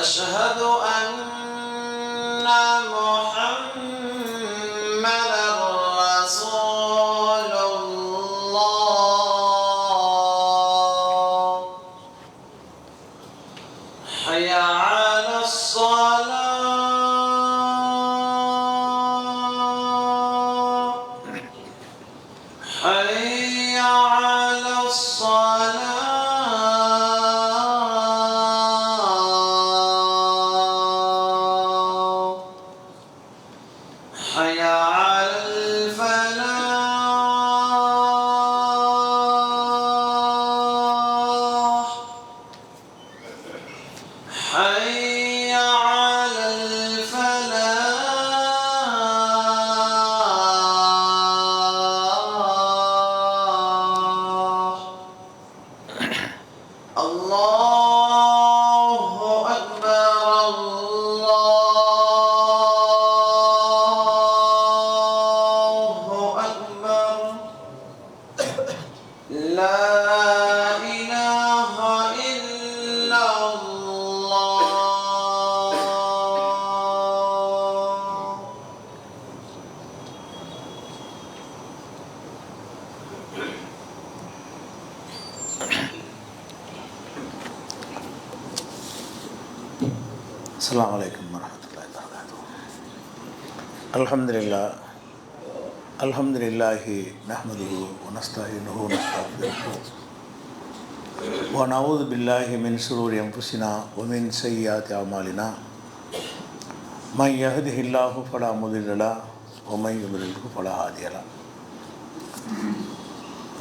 وأشهد أن محمدا رسول الله. حي على الصلاة، حي على الصلاة. حي على الفلاح، حي على الفلاح. الله أكبر، الله أكبر. لا إله إلا الله. السلام عليكم ورحمة الله وبركاته. الحمد لله نحمده ونستعينه ونستغفره ونعوذ بالله من شرور أنفسنا ومن سيئات أعمالنا. من يهده الله فلا مضل له ومن يضلله فلا هادي له.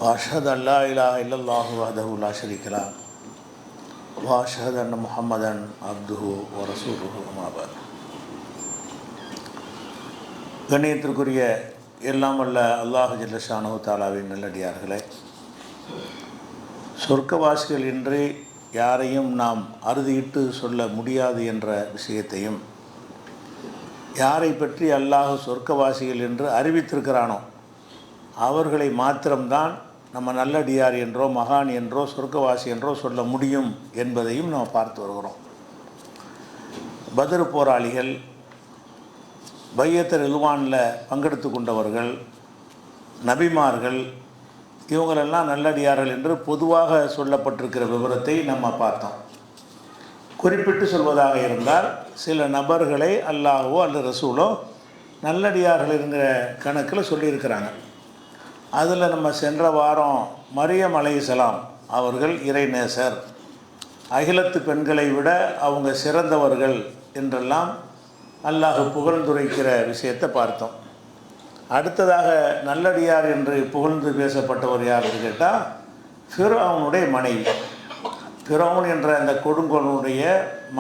وأشهد أن لا إله إلا الله وحده لا شريك له وأشهد أن محمدا عبده ورسوله أما بعد. கண்ணியத்திற்குரிய எல்லாம் வல்ல அல்லாஹ் ஜல்ல ஷானஹு தஆலாவின் நல்லடியார்களே, சொர்க்கவாசிகள் இன்றி யாரையும் நாம் அறுதியிட்டு சொல்ல முடியாது என்ற விஷயத்தையும், யாரை பற்றி அல்லாஹ் சொர்க்கவாசிகள் என்று அறிவித்திருக்கிறானோ அவர்களை மாத்திரம்தான் நம்ம நல்லடியார் என்றோ மகான் என்றோ சொர்க்கவாசி என்றோ சொல்ல முடியும் என்பதையும் நம்ம பார்த்து வருகிறோம். பத்ர் போராளிகள், பையத்து ரில்வானில் பங்கெடுத்து கொண்டவர்கள், நபிமார்கள், இவங்களெல்லாம் நல்லடியார்கள் என்று பொதுவாக சொல்லப்பட்டிருக்கிற விவரத்தை நம்ம பார்த்தோம். குறிப்பிட்டு சொல்வதாக இருந்தால் சில நபர்களை அல்லாஹ்வோ அல்லது ரசூலோ நல்லடியார்கள் என்கிற கணக்கில் சொல்லியிருக்கிறாங்க. அதில் நம்ம சென்ற வாரம் மரியம் அலைஹிஸ்ஸலாம் அவர்கள் இறைநேசர், அகிலத்து பெண்களை விட அவங்க சிறந்தவர்கள் என்றெல்லாம் அல்லாஹ் புகழ்ந்துரைக்கிற விஷயத்தை பார்த்தோம். அடுத்ததாக நல்லடியார் என்று புகழ்ந்து பேசப்பட்டவர் யாருன்னு கேட்டால் ஃபிர்அவுனுடைய மனைவி. ஃபிர்அவுன் என்ற அந்த கொடுங்கோலனுடைய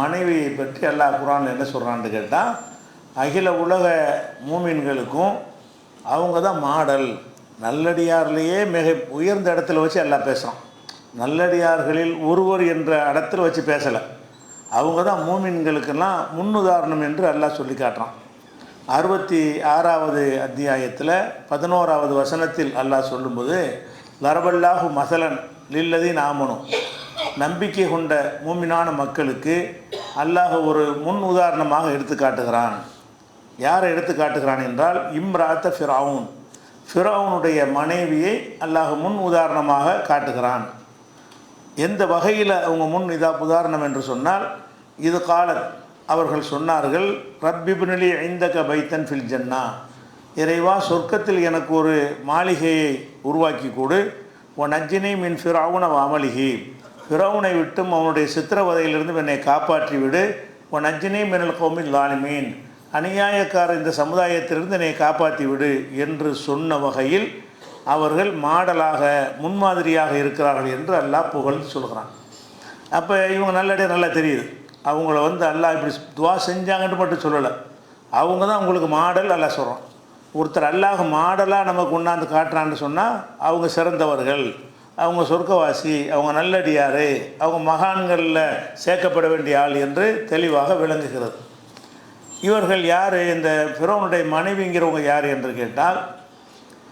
மனைவியை பற்றி அல்லாஹ் குர்ஆனில் என்ன சொல்கிறான்னு கேட்டால், அகில உலக மூமின்களுக்கும் அவங்க தான் மாடல். நல்லடியார்லேயே மிக உயர்ந்த இடத்துல வச்சு எல்லாம் பேசுகிறோம். நல்லடியார்களில் ஒருவர் என்ற இடத்துல வச்சு பேசலை, அவங்க தான் மூமின்களுக்கெல்லாம் முன்னுதாரணம் என்று அல்லாஹ் சொல்லி காட்டுறான். 66வது அத்தியாயத்தில் 11வது வசனத்தில் அல்லாஹ் சொல்லும்போது, லரபல்லாஹு மசலன் லில்லதீன ஆமனு, நம்பிக்கை கொண்ட மூமினான மக்களுக்கு அல்லாஹ் ஒரு முன் உதாரணமாக எடுத்து காட்டுகிறான். யாரை எடுத்து காட்டுகிறான் என்றால், இம்ராத்த ஃபிர்அவுன், ஃபிர்அவுனுடைய மனைவியை அல்லாஹ் முன் உதாரணமாக காட்டுகிறான். எந்த வகையில் அவங்க முன் உதாரணம் என்று சொன்னால், இது காலத், அவர்கள் சொன்னார்கள், ரப்பிப்னிலி இந்தக பைத்தன் ஃபில் ஜன்னா, இறைவா சொர்க்கத்தில் எனக்கு ஒரு மாளிகையை உருவாக்கி கொடு. ஒ நஜ்ஜினி மின் ஃபிர்அவுன வஅமலிஹி, ஃபிர்அவுனை விட்டும் அவனுடைய சித்திரவதையிலிருந்து என்னை காப்பாற்றி விடு. ஒ நஜ்ஜினி மினல் கௌமில் லாலிமீன், அநியாயக்கார இந்த சமுதாயத்திலிருந்து என்னை காப்பாற்றி விடு என்று சொன்ன வகையில் அவர்கள் மாடலாக முன்மாதிரியாக இருக்கிறார்கள் என்று அல்லாஹ் புகழ்ந்து சொல்கிறான். அப்போ இவங்க நல்லடியாக நல்லா தெரியுது, அவங்கள அல்லாஹ் இப்படி துவா செஞ்சாங்கன்னு மட்டும் சொல்லலை, அவங்க தான் உங்களுக்கு மாடல் அல்லாஹ் சொல்கிறான். ஒருத்தர் அல்லாஹ் மாடலாக நமக்கு கொண்டாந்து காட்டுறான்னு சொன்னால் அவங்க சிறந்தவர்கள், அவங்க சொர்க்கவாசி, அவங்க நல்லடியார், அவங்க மகான்களில் சேர்க்கப்பட வேண்டிய ஆள் என்று தெளிவாக விளங்குகிறது. இவர்கள் யார்? இந்த ஃபிரௌனுடைய மனைவிங்கிறவங்க யார் என்று கேட்டால்,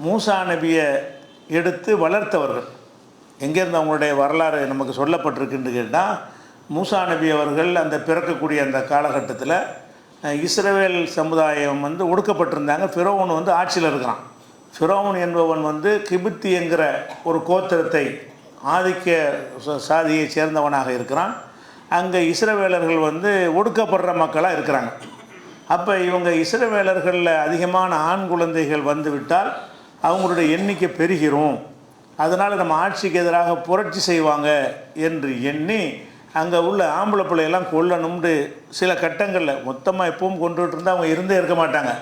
மூசா நபியை எடுத்து வளர்த்தவர்கள். எங்கேருந்து அவங்களுடைய வரலாறு நமக்கு சொல்லப்பட்டிருக்குன்னு கேட்டால், மூசா நபி அவர்கள் அந்த பிறக்கக்கூடிய அந்த காலகட்டத்தில் இஸ்ரவேல் சமுதாயம் வந்து ஒடுக்கப்பட்டிருந்தாங்க. ஃபிரௌன் வந்து ஆட்சியில் இருக்கிறான். ஃபிரௌன் என்பவன் வந்து கிபித்தி என்கிற ஒரு கோத்திரத்தை ஆதிக்க சாதியை சேர்ந்தவனாக இருக்கிறான். அங்கே இஸ்ரவேலர்கள் வந்து ஒடுக்கப்படுற மக்களாக இருக்கிறாங்க. அப்போ இவங்க இஸ்ரவேலர்களில் அதிகமான ஆண் குழந்தைகள் வந்து விட்டால் அவங்களுடைய எண்ணிக்கை பெருகிரும், அதனால் நம்ம ஆட்சிக்கு எதிராக புரட்சி செய்வாங்க என்று எண்ணி அங்கே உள்ள ஆம்பளை பிள்ளையெல்லாம் கொல்லணும்னு சில கட்டங்களில், மொத்தமாக எப்பவும் கொண்டுகிட்டு இருந்தால் அவங்க இருந்தே இருக்க மாட்டாங்க,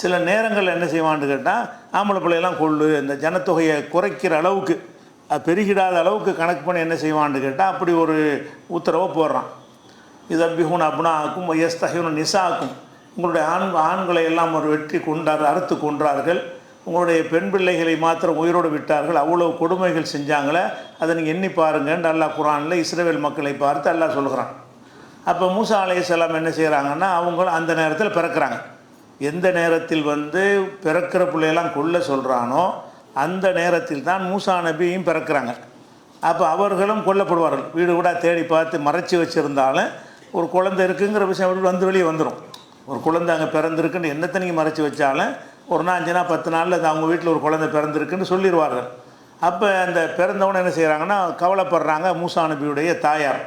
சில நேரங்களில் என்ன செய்வான்னு கேட்டால் ஆம்பளை பிள்ளையெல்லாம் கொள்ளு, இந்த ஜனத்தொகையை குறைக்கிற அளவுக்கு, அது பெருகிடாத அளவுக்கு கணக்கு பண்ணி என்ன செய்வான்னு கேட்டால் அப்படி ஒரு உத்தரவை போடுறான். இது அபிஹூன் அப்னாக்கும் எஸ்தஹூன் நிசாக்கும், உங்களுடைய ஆண்களை எல்லாம் ஒரு வெற்றி அறுத்து கொன்றார்கள், உங்களுடைய பெண் பிள்ளைகளை மாத்திரம் உயிரோடு விட்டார்கள், அவ்வளவு கொடுமைகள் செஞ்சாங்களே, அதை நீங்கள் எண்ணி பாருங்கன்னு அல்லாஹ் குர்ஆனில் இஸ்ரவேல் மக்களை பார்த்து அல்லாஹ் சொல்கிறான். அப்போ மூசா அலைஹிஸ்ஸலாம் என்ன செய்கிறாங்கன்னா அவங்களும் அந்த நேரத்தில் பிறக்கிறாங்க. எந்த நேரத்தில் வந்து பிறக்கிற பிள்ளையெல்லாம் கொல்ல சொல்கிறானோ அந்த நேரத்தில் தான் மூசா நபியும் பிறக்கிறாங்க. அப்போ அவர்களும் கொல்லப்படுவார்கள். வீடு கூட தேடி பார்த்து மறைச்சி வச்சுருந்தாலும் ஒரு குழந்தை இருக்குங்கிற விஷயம் வந்து வெளியே வந்துடும். ஒரு குழந்தை அங்கே பிறந்திருக்குன்னு என்னத்தை நீங்கள் மறைச்சி வச்சாலும் ஒரு 5 நாள் 10 நாளில் அது அவங்க வீட்டில் ஒரு குழந்தை பிறந்திருக்குன்னு சொல்லிடுவார்கள். அப்போ அந்த பிறந்தவனை என்ன செய்கிறாங்கன்னா கவலைப்படுறாங்க. மூசா நபியுடைய தாயார்,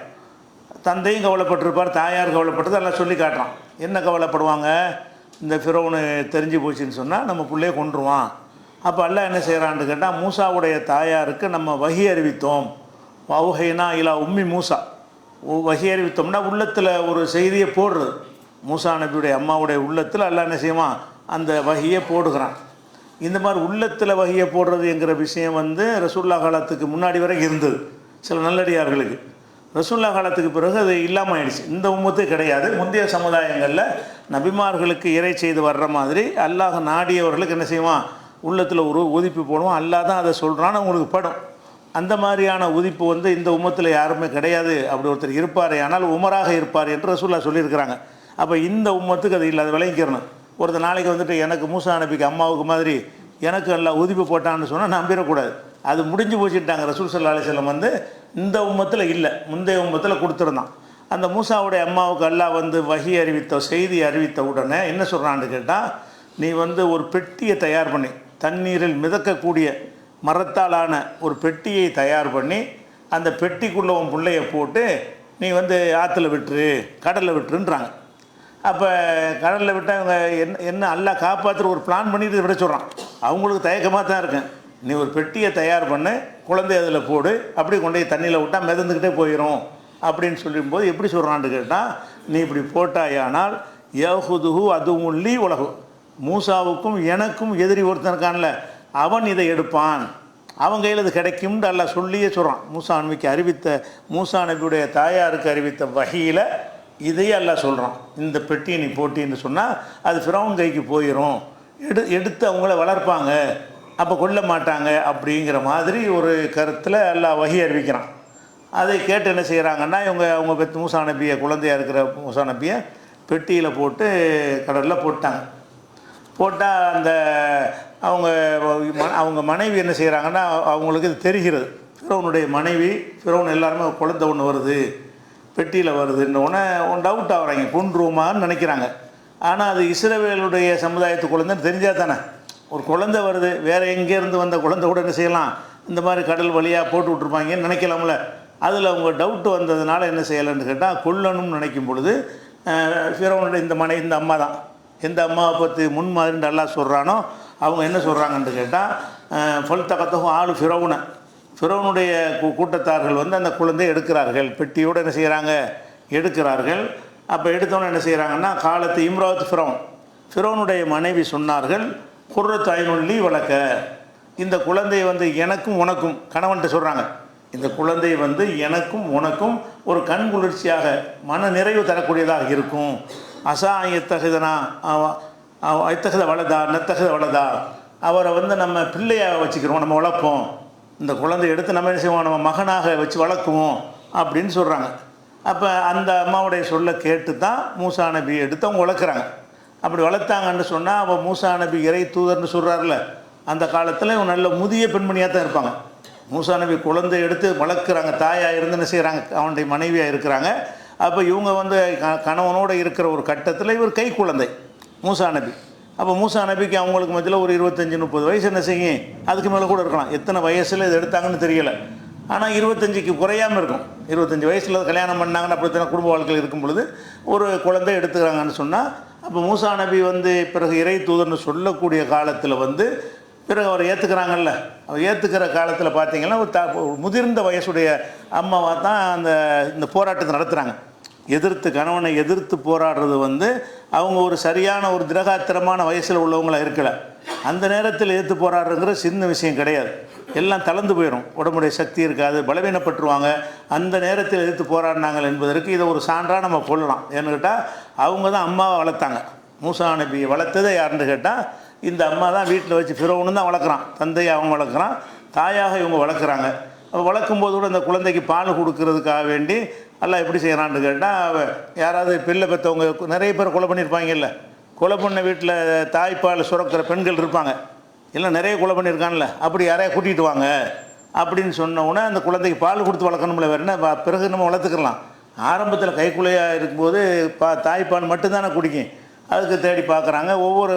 தந்தையும் கவலைப்பட்டிருப்பார், தாயார் கவலைப்பட்டது எல்லாம் சொல்லி காட்டுறான். என்ன கவலைப்படுவாங்க, இந்த ஃபிரௌனு தெரிஞ்சு போச்சுன்னு சொன்னால் நம்ம பிள்ளைய கொன்றுவான். அப்போ அல்லாஹ் என்ன செய்கிறான்னு கேட்டால் மூசாவுடைய தாயாருக்கு நம்ம வஹி அறிவித்தோம். வௌஹைனா இலா உம்மி மூசா, வஹி அறிவித்தோம்னா உள்ளத்தில் ஒரு செய்தியை போடுறது. மூசா நபியுடைய அம்மாவுடைய உள்ளத்தில் அல்லாஹ் என்ன செய்வான், அந்த வஹியை போடுகிறான். இந்த மாதிரி உள்ளத்தில் வஹியை போடுறது என்கிற விஷயம் வந்து ரசூலுல்லாஹ் காலத்துக்கு முன்னாடி வரைக்கும் இருந்தது சில நல்லடியார்களுக்கு. ரசூலுல்லாஹ் காலத்துக்கு பிறகு அது இல்லாமல் ஆயிடுச்சு. இந்த உம்மத்து கிடையாது. முந்தைய சமுதாயங்களில் நபிமார்களுக்கு இறை செய்து வர்ற மாதிரி அல்லாஹ் நாடியவர்களுக்கு என்ன செய்வான், உள்ளத்தில் ஒரு உதிப்பு போடுவோம். அல்லாஹ் தான் அதை சொல்கிறான்னு அவங்களுக்கு படும். அந்த மாதிரியான உதிப்பு வந்து இந்த உம்மத்தில் யாருமே கிடையாது. அப்படி ஒருத்தர் இருப்பார், ஆனால் உமராக இருப்பார் என்று ரசூலுல்லாஹ் சொல்லியிருக்கிறாங்க. அப்போ இந்த உம்மத்துக்கு அது இல்லை, அதை விளங்கிக்கிறணும். ஒருத்தர் நாளைக்கு வந்துட்டு எனக்கு மூசா நபிக்கு அம்மாவுக்கு மாதிரி எனக்கு எல்லாம் உதிப்பு போட்டான்னு சொன்னால் நம்பிடக்கூடாது. அது முடிஞ்சு போச்சுட்டாங்க. ரசூல் ஸல்லல்லாஹு அலைஹி வஸல்லம் வந்து இந்த உம்மத்தில் இல்லை, முந்தைய உம்மத்தில் கொடுத்துருந்தான். அந்த மூசாவுடைய அம்மாவுக்கு அல்லாஹ் வந்து வஹி அறிவித்த செய்தி அறிவித்த உடனே என்ன சொல்கிறான்னு கேட்டால், நீ வந்து ஒரு பெட்டியை தயார் பண்ணி, தண்ணீரில் மிதக்கக்கூடிய மரத்தாலான ஒரு பெட்டியை தயார் பண்ணி அந்த பெட்டிக்குள்ளே உன் பிள்ளையை போட்டு நீ வந்து ஆற்றுல விட்டுரு, கடலில் விட்டுருன்றாங்க. அப்போ கடலில் விட்டால் இவங்க என்ன அல்லாஹ் காப்பாற்றுற ஒரு பிளான் பண்ணிட்டு விட சொல்கிறான். அவங்களுக்கு தயக்கமாக தான் இருக்கேன். நீ ஒரு பெட்டியை தயார் பண்ணு, குழந்தை அதில் போடு, அப்படி கொண்டு போய் தண்ணியில் விட்டால் மிதந்துக்கிட்டே போயிடும் அப்படின்னு சொல்லும்போது எப்படி சொல்கிறான்னு கேட்டால், நீ இப்படி போட்டாயானால் யஹுதுஹு அதுவும் லீ உலகு, மூசாவுக்கும் எனக்கும் எதிரி ஒருத்தனுக்கான்ல அவன் இதை எடுப்பான், அவன் கையில் இது கிடைக்கும்னு அல்லாஹ் சொல்லியே சொல்கிறான். மூசா நபிக்கு அறிவித்த, மூசா நபியுடைய தாயாருக்கு அறிவித்த வஹியில் இதையே அல்லாஹ் சொல்கிறான். இந்த பெட்டியை நீ போட்டின்னு சொன்னால் அது ஃபிரௌன் கைக்கு போயிடும், எடுத்து அவங்கள வளர்ப்பாங்க, அப்போ கொல்ல மாட்டாங்க அப்படிங்கிற மாதிரி ஒரு கருத்தில் அல்லாஹ் வஹி அறிவிக்கிறான். அதை கேட்டு என்ன செய்கிறாங்கன்னா அவங்க பெற்ற மூசா நபியை, குழந்தையாக இருக்கிற மூசா நபியை பெட்டியில் போட்டு கடலில் போட்டாங்க. போட்டால் அந்த அவங்க மனைவி என்ன செய்கிறாங்கன்னா அவங்களுக்கு இது தெரிகிறது. ஃபிரௌனுடைய மனைவி, ஃபிரௌன் எல்லாருமே குழந்தை ஒன்று வருது, பெட்டியில் வருதுன்னொன்னே டவுட் ஆகுறாங்க, கொன்றுவோமான்னு நினைக்கிறாங்க. ஆனால் அது இஸ்ரவேலுடைய சமுதாயத்து குழந்தைன்னு தெரிஞ்சால் தானே, ஒரு குழந்தை வருது, வேறு எங்கேருந்து வந்த குழந்தை கூட என்ன செய்யலாம், இந்த மாதிரி கடல் வழியாக போட்டு விட்ருப்பாங்கன்னு நினைக்கலாம்ல. அதில் அவங்க டவுட்டு வந்ததுனால என்ன செய்யலைன்னு கேட்டால், கொல்லணும்னு நினைக்கும் பொழுது ஃபிரௌனுடைய இந்த அம்மா தான், எந்த அம்மாவை பற்றி முன்மாதிரின்னு அல்லாஹ் சொல்கிறானோ அவங்க என்ன சொல்கிறாங்கன்னு கேட்டால், ஃபல் தகத்தகும் ஆளு ஃபிரௌனுடைய கூட்டத்தார்கள் வந்து அந்த குழந்தையை எடுக்கிறார்கள், பெட்டியோடு என்ன செய்கிறாங்க, எடுக்கிறார்கள். அப்போ எடுத்தோன்னே என்ன செய்கிறாங்கன்னா, காலத்து இம்ராத் ஃபிரௌனுடைய மனைவி சொன்னார்கள், குர்ரத்து ஐனுல்லி வளர்க்க, இந்த குழந்தை வந்து எனக்கும் உனக்கும், கணவன்கிட்ட சொல்கிறாங்க, இந்த குழந்தை வந்து எனக்கும் உனக்கும் ஒரு கண் குளிர்ச்சியாக மன நிறைவு தரக்கூடியதாக இருக்கும். அசா எத்தகுதனா எத்தகுத வளதா நெத்தகுத வளதா, அவரை வந்து நம்ம பிள்ளையாக வச்சுக்கிறோம், நம்ம வளர்ப்போம், இந்த குழந்தை எடுத்து நம்ம என்ன செய்வோம், நம்ம மகனாக வச்சு வளர்க்குவோம் அப்படின்னு சொல்கிறாங்க. அப்போ அந்த அம்மாவுடைய சொல்ல கேட்டு தான் மூசா நபி எடுத்து அவங்க வளர்க்குறாங்க. அப்படி வளர்த்தாங்கன்னு சொன்னால் அவள் மூசா நபி இறை தூதர்னு சொல்கிறார்ல, அந்த காலத்தில் இவங்க நல்ல முதிய பெண்மணியாக தான் இருப்பாங்க. மூசா நபி குழந்தை எடுத்து வளர்க்குறாங்க, தாயாக இருந்து என்ன செய்கிறாங்க, அவனுடைய மனைவியாக இருக்கிறாங்க. அப்போ இவங்க வந்து கணவனோடு இருக்கிற ஒரு கட்டத்தில் இவர் கை குழந்தை மூசா நபி. அப்போ மூசா நபிக்கு அவங்களுக்கு மத்தியில் ஒரு 25-30 வயசு என்ன செய்யும், அதுக்கு மேலே கூட இருக்கலாம். எத்தனை வயசில் இது எடுத்தாங்கன்னு தெரியலை. ஆனால் 25க்கு குறையாமல் இருக்கும். 25 வயசில் கல்யாணம் பண்ணாங்கன்னு அப்படித்தான குடும்ப வாழ்க்கையில் இருக்கும் பொழுது ஒரு குழந்தை எடுத்துக்கிறாங்கன்னு சொன்னால், அப்போ மூசா நபி வந்து பிறகு இறை தூதர்னு சொல்லக்கூடிய காலத்தில் வந்து பிறகு அவர் ஏற்றுக்கிறாங்கல்ல, அவர் ஏற்றுக்கிற காலத்தில் பார்த்தீங்கன்னா ஒரு முதிர்ந்த வயசுடைய அம்மாவாக தான் இந்த போராட்டத்தை நடத்துகிறாங்க. எதிர்த்து கணவனை எதிர்த்து போராடுறது வந்து அவங்க ஒரு சரியான ஒரு திரகாத்திரமான வயசில் உள்ளவங்களாக இருக்கலை. அந்த நேரத்தில் எதிர்த்து போராடுறங்கிற சின்ன விஷயம் கிடையாது. எல்லாம் தளர்ந்து போயிடும், உடம்புடைய சக்தி இருக்காது, பலவீனப்பட்டுருவாங்க. அந்த நேரத்தில் எதிர்த்து போராடினாங்க என்பதற்கு இதை ஒரு சான்றாக நம்ம கொள்ளலாம். ஏன்னு கேட்டால் அவங்க தான் அம்மாவை வளர்த்தாங்க. மூசா நபியை வளர்த்ததே யாருன்னு கேட்டால் இந்த அம்மா தான். வீட்டில் வச்சு ஃபிரௌன் தான் வளர்க்குறான், தந்தையை அவன் வளர்க்குறான், தாயாக இவங்க வளர்க்குறாங்க. வளர்க்கும்போது கூட இந்த குழந்தைக்கு பால் கொடுக்கறதுக்காக வேண்டி எல்லாம் எப்படி செய்கிறான்னு கேட்டால், யாராவது பிள்ளை பெற்றவங்க நிறைய பேர் கொலை பண்ணியிருப்பாங்கல்ல, கொலை பண்ண வீட்டில் தாய்ப்பால் சுரக்கிற பெண்கள் இருப்பாங்க, இல்லை நிறைய கொலை பண்ணியிருக்கான்ல, அப்படி யாரையா கூட்டிகிட்டு வாங்க அப்படின்னு சொன்ன உடனே அந்த குழந்தைக்கு பால் கொடுத்து வளர்க்கணும்ல, வேறு என்ன, பிறகு நம்ம வளர்த்துக்கலாம். ஆரம்பத்தில் கைக்குள்ளையாக இருக்கும்போது தாய்ப்பால் மட்டும்தானே குடிக்கும். அதுக்கு தேடி பார்க்குறாங்க. ஒவ்வொரு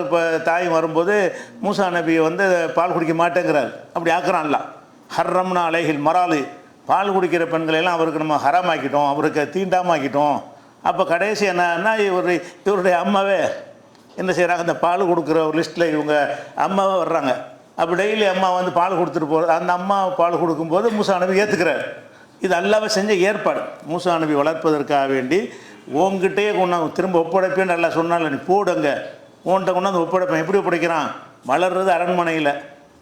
தாயும் வரும்போது மூசா நபியை வந்து பால் குடிக்க மாட்டேங்கிறார். அப்படி ஆக்குறான்ல, ஹர்ரம்னா அலைஹில் மராலு, பால் குடிக்கிற பெண்களெல்லாம் அவருக்கு நம்ம ஹராமாக்கிட்டோம், அவருக்கு தீண்டாமாக்கிட்டோம். அப்போ கடைசி என்னன்னா இவருடைய அம்மாவே என்ன செய்கிறாங்க, இந்த பால் கொடுக்குற ஒரு லிஸ்ட்டில் இவங்க அம்மாவே வர்றாங்க. அப்போ டெய்லி அம்மா வந்து பால் கொடுத்துட்டு போகிறது. அந்த அம்மா பால் கொடுக்கும்போது மூசா நபி ஏற்றுக்கிறார். இது அல்லாஹ் செஞ்ச ஏற்பாடு. மூசா நபி வளர்ப்பதற்காக வேண்டி உங்ககிட்டே கொண்டாந்து திரும்ப ஒப்படைப்பேன்னு நல்லா சொன்னால, நீ போடுங்க உன்கிட்ட கொண்டாந்து ஒப்படைப்பேன். எப்படி ஒப்படைக்கிறான், வளர்றது அரண்மனையில்,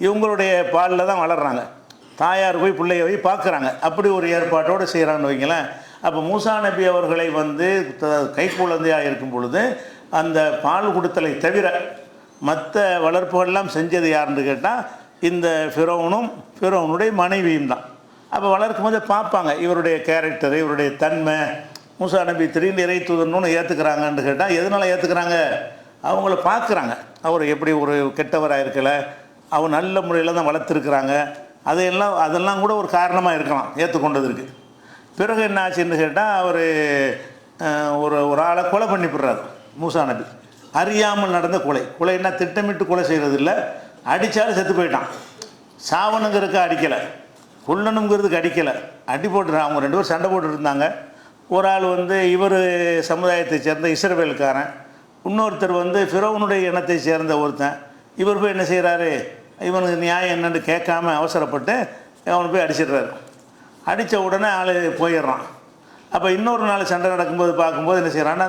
இவங்களுடைய பாலில் தான் வளர்கிறாங்க. தாயார் போய் பிள்ளைய போய் பார்க்குறாங்க. அப்படி ஒரு ஏற்பாட்டோடு செய்கிறான்னு வைங்களேன். அப்போ மூசா நபி அவர்களை வந்து கைக்குழந்தையாக இருக்கும் பொழுது அந்த பால் கொடுத்தலை தவிர மற்ற வளர்ப்புகள்லாம் செஞ்சது யாருன்னு கேட்டால் இந்த ஃபிரௌனுடைய மனைவியும் தான். அப்போ வளர்க்கும் போது பார்ப்பாங்க இவருடைய கேரக்டரு, இவருடைய தன்மை. மூசா நபி திடீர்னு இறை தூதர்னு ஏற்றுக்கிறாங்கன்னு கேட்டால் எதனால் ஏற்றுக்கிறாங்க, அவங்கள பார்க்குறாங்க. அவர் எப்படி ஒரு கெட்டவராக இருக்கலை, அவர் நல்ல முறையில் தான் வளர்த்துருக்குறாங்க. அதெல்லாம் கூட ஒரு காரணமாக இருக்கலாம் ஏற்றுக்கொண்டதற்கு. பிறகு என்ன ஆச்சுன்னு கேட்டால் அவர் ஒரு ஆளை கொலை பண்ணிவிடுறாரு மூசா நபி. அறியாமல் நடந்த கொலைன்னா திட்டமிட்டு கொலை செய்கிறது இல்லை, அடித்தாலும் செத்து போயிட்டான். சாவணுங்கிறதுக்கு அடிக்கலை, கொல்லணுங்கிறதுக்கு அடிக்கலை, அடி போட்டுறான். அவங்க 2 பேரும் சண்டை போட்டு இருந்தாங்க. ஒரு ஆள் வந்து இவர் சமுதாயத்தை சேர்ந்த இஸ்ரவேலுக்காரன், இன்னொருத்தர் வந்து ஃபிரௌனுடைய இனத்தை சேர்ந்த ஒருத்தன். இவர் போய் என்ன செய்கிறாரு, இவனுக்கு நியாயம் என்னென்னு கேட்காம அவசரப்பட்டு அவனை போய் அடிச்சிடுறாரு. அடித்த உடனே ஆள் போயிடுறான். அப்போ இன்னொரு நாள் சண்டை நடக்கும்போது பார்க்கும்போது என்ன செய்கிறான்னா,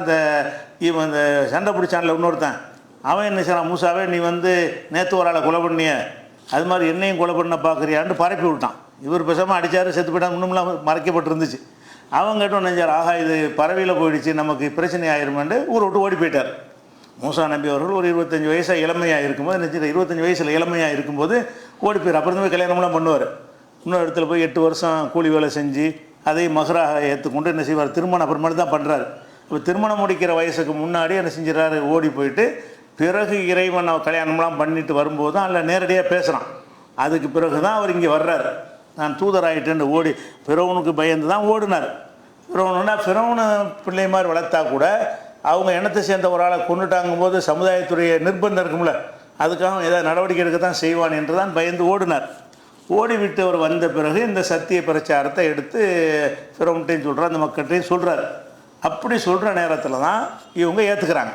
இவன் இந்த சண்டை பிடிச்சான்ல இன்னொருத்தன், அவன் என்ன செய்கிறான், மூசாவே நீ வந்து நேற்று ஒரு ஆளை கொலை பண்ணிய, அது மாதிரி என்னையும் கொலை பண்ண பார்க்குறியான்னு பரப்பி விட்டான். இவர் பேசாமல் அடித்தார், செத்து போயிட்டான், இன்னும்லாம் மறைக்கப்பட்டிருந்துச்சு. அவங்க கேட்டோம் நெஞ்சார், ஆகா இது பறவையில் போயிடுச்சு, நமக்கு பிரச்சனை ஆயிருமான்னு ஊரை விட்டு ஓடி போயிட்டார். மூசா நபி அவர்கள் ஒரு 25 வயசாக இளமையாக இருக்கும்போது நினச்சிட்டு 25 வயசில் இளமையாக இருக்கும்போது ஓடி போயிரு. அப்புறம் போய் கல்யாணம்லாம் பண்ணுவார். இன்னொரு இடத்துல போய் 8 வருஷம் கூலி வேலை செஞ்சு அதை மகராக ஏற்றுக்கொண்டு என்ன செய்வார், திருமணம் அப்புறமேட்டு தான் பண்ணுறாரு. இப்போ திருமணம் முடிக்கிற வயசுக்கு முன்னாடி என்ன செஞ்சிடறாரு, ஓடி போயிட்டு பிறகு இறைவன் கல்யாணம்லாம் பண்ணிட்டு வரும்போது தான் அதில் நேரடியாக பேசுகிறான். அதுக்கு பிறகு தான் அவர் இங்கே வர்றார். நான் தூதராகிட்டேன்னு ஓடி ஃபிரௌனுக்கு பயந்து தான் ஓடினார். ஃபிரௌனை பிள்ளை மாதிரி வளர்த்தா கூட அவங்க இனத்தை சேர்ந்த ஒரு ஆளை கொண்டுட்டாங்கும் போது சமுதாயத்துடைய நிர்பந்தம் இருக்கும்ல, அதுக்காக ஏதாவது நடவடிக்கை எடுக்க தான் செய்வான் என்று தான் பயந்து ஓடினார். ஓடிவிட்டு அவர் வந்த பிறகு இந்த சத்திய பிரச்சாரத்தை எடுத்து ஃபிரௌன்ட்டையும் சொல்கிறார், அந்த மக்கள்கிட்டையும் சொல்கிறார். அப்படி சொல்கிற நேரத்தில் தான் இவங்க ஏற்றுக்கிறாங்க.